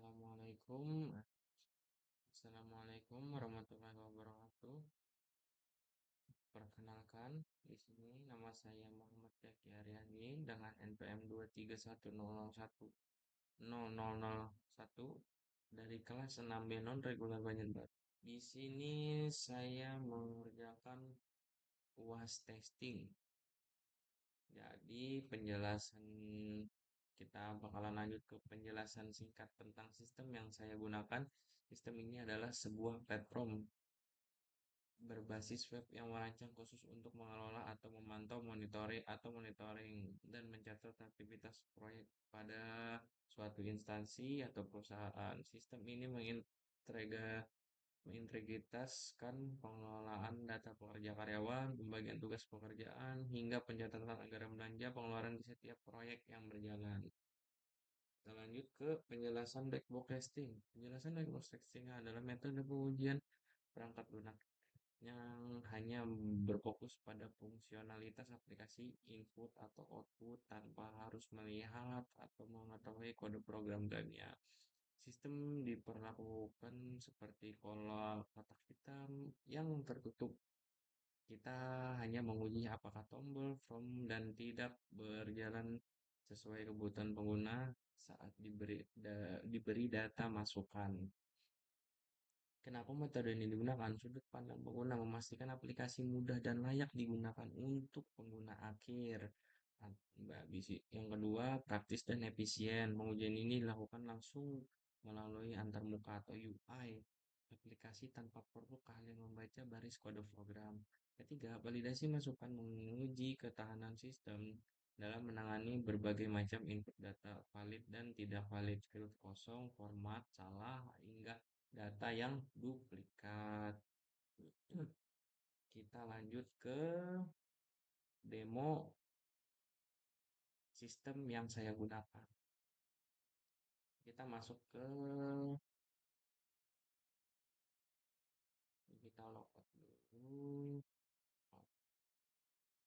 Assalamualaikum. Assalamualaikum warahmatullahi wabarakatuh. Perkenalkan, di sini nama saya Muhammad Zaki Aryani dengan NPM 231010001 dari kelas 6B non reguler Banjarbaru. Di sini saya mengerjakan UAS testing. Jadi penjelasan kita bakalan lanjut ke penjelasan singkat tentang sistem yang saya gunakan. Sistem ini adalah sebuah platform berbasis web yang merancang khusus untuk mengelola atau memantau monitoring dan mencatat aktivitas proyek pada suatu instansi atau perusahaan. Sistem ini mengintegritaskan pengelolaan data pekerja karyawan, pembagian tugas pekerjaan, hingga pencatatan anggaran belanja pengeluaran di setiap proyek yang berjalan. Kita lanjut ke penjelasan black box testing. Penjelasan black box testing adalah metode pengujian perangkat lunak yang hanya berfokus pada fungsionalitas aplikasi input atau output tanpa harus melihat atau mengetahui kode program dalamnya. Sistem diperlakukan seperti kotak hitam yang tertutup. Kita hanya menguji apakah tombol from dan tidak berjalan sesuai kebutuhan pengguna saat diberi data masukan. Kenapa metode ini digunakan? Sudut pandang pengguna memastikan aplikasi mudah dan layak digunakan untuk pengguna akhir. Yang kedua, praktis dan efisien. Pengujian ini dilakukan langsung melalui antarmuka atau UI aplikasi tanpa perlu keahlian membaca baris kode program. Ketiga, validasi masukan menguji ketahanan sistem dalam menangani berbagai macam input data valid dan tidak valid, field kosong, format, salah, hingga data yang duplikat. Kita lanjut ke demo sistem yang saya gunakan. Kita masuk ke kita logout dulu.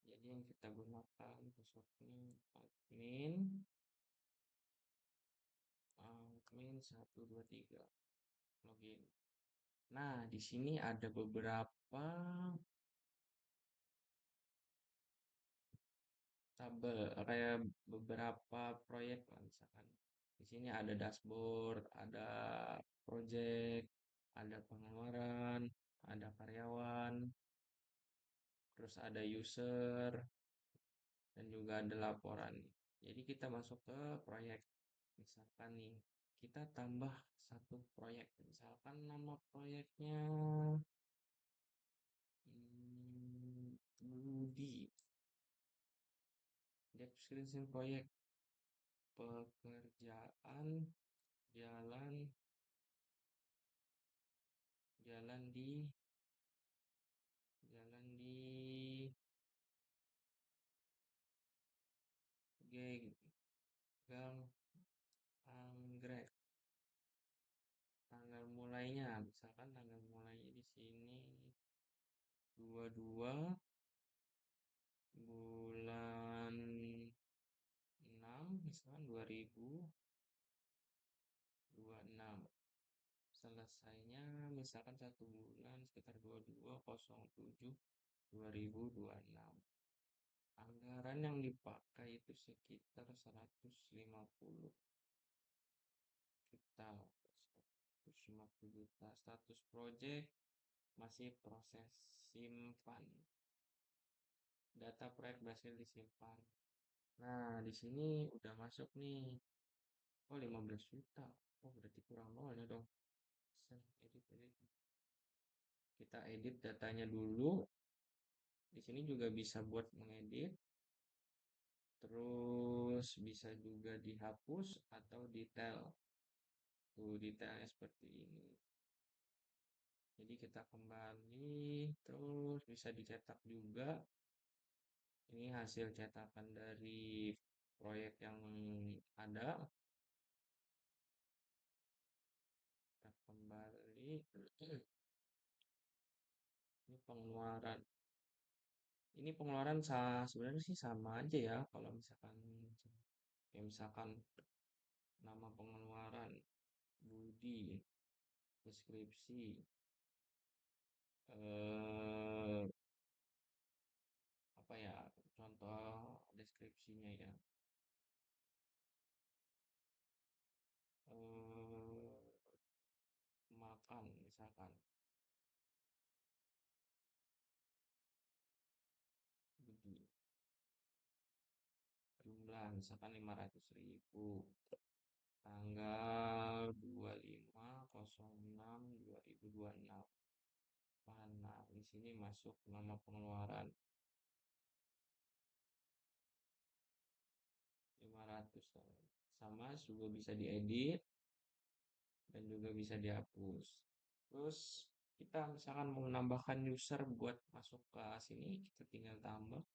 Jadi yang kita gunakan passwordnya admin 123 login. Nah, di sini ada beberapa tabel kayak beberapa proyek lah misalkan. Di sini ada dashboard, ada project, ada pengeluaran, ada karyawan, terus ada user, dan juga ada laporan. Jadi kita masuk ke proyek. Misalkan nih, kita tambah satu proyek. Misalkan nama proyeknya Budi. Deskripsi proyek pekerjaan jalan jalan di jalan di Gang Anggrek. Tanggal mulainya, misalkan tanggal mulainya di sini 22 bulan 6 misalkan 2026. Selesainya misalkan 1 bulan sekitar 22/07/2026. Anggaran yang dipakai itu sekitar 150 juta. 150 juta. Status project masih proses simpan. Data proyek berhasil disimpan. Nah, di sini udah masuk nih. Oh, 15 juta. Oh, berarti kurang nolnya dong. Edit. Kita edit datanya dulu. Di sini juga bisa buat mengedit. Terus bisa juga dihapus atau detail. Tuh, detailnya seperti ini. Jadi kita kembali, terus bisa dicetak juga. Ini hasil cetakan dari proyek yang ada. Kita kembali. Ini pengeluaran. Ini pengeluaran sebenarnya sih sama aja ya. Kalau misalkan nama pengeluaran. Budi, deskripsi, eh apa ya, contoh deskripsinya ya, eh makan misalkan, Budi, jumlah misalkan 500.000, tanggal 25/06/2026. Mana di sini masuk nama pengeluaran 500, sama juga bisa diedit dan juga bisa dihapus. Terus kita misalkan mau menambahkan user buat masuk ke sini, kita tinggal tambah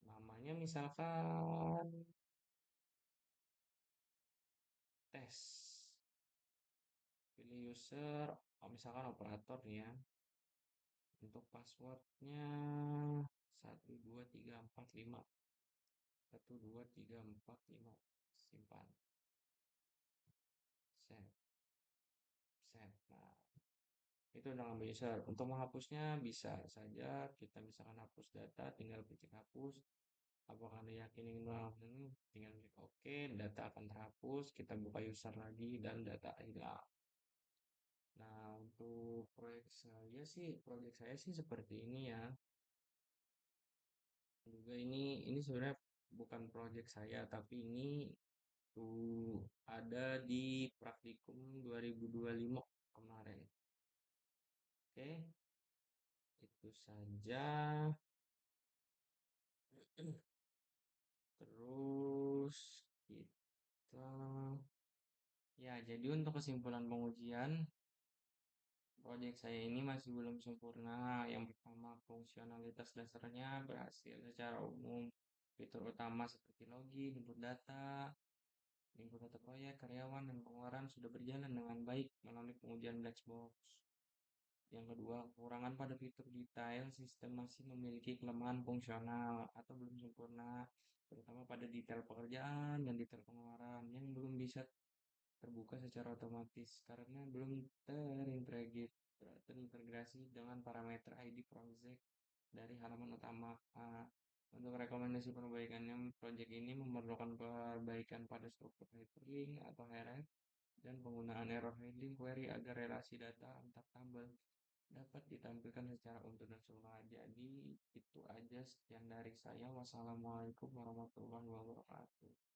namanya misalkan tes. Pilih user, oh, misalkan operator nih ya. Untuk passwordnya 12345, 12345, simpan, save, save. Nah, itu nama user. Untuk menghapusnya bisa saja kita misalkan hapus data, tinggal klik hapus. Apakah Anda yakin ingin menghapus? Tinggal klik OK, data akan terhapus. Kita buka user lagi dan data hilang. Nah, untuk proyek saya sih seperti ini ya. Juga ini sebenarnya bukan proyek saya, tapi ini ada di praktikum 2025 kemarin. Oke, itu saja. Terus kita ya, jadi untuk kesimpulan pengujian, proyek saya ini masih belum sempurna. Yang pertama, fungsionalitas dasarnya berhasil secara umum. Fitur utama seperti login, input data proyek, karyawan, dan pengeluaran sudah berjalan dengan baik melalui pengujian black box. Yang kedua, kekurangan pada fitur detail sistem masih memiliki kelemahan fungsional atau belum sempurna, terutama pada detail pekerjaan dan detail pengeluaran yang belum bisa terbuka secara otomatis karena belum terintegrasi dengan parameter ID project dari halaman utama. Untuk rekomendasi perbaikannya, proyek ini memerlukan perbaikan pada struktur hyperlink atau href dan penggunaan error handling query agar relasi data antar tabel dapat ditampilkan secara utuh dan semua. Jadi itu aja, sekian dari saya. Wassalamualaikum warahmatullahi wabarakatuh.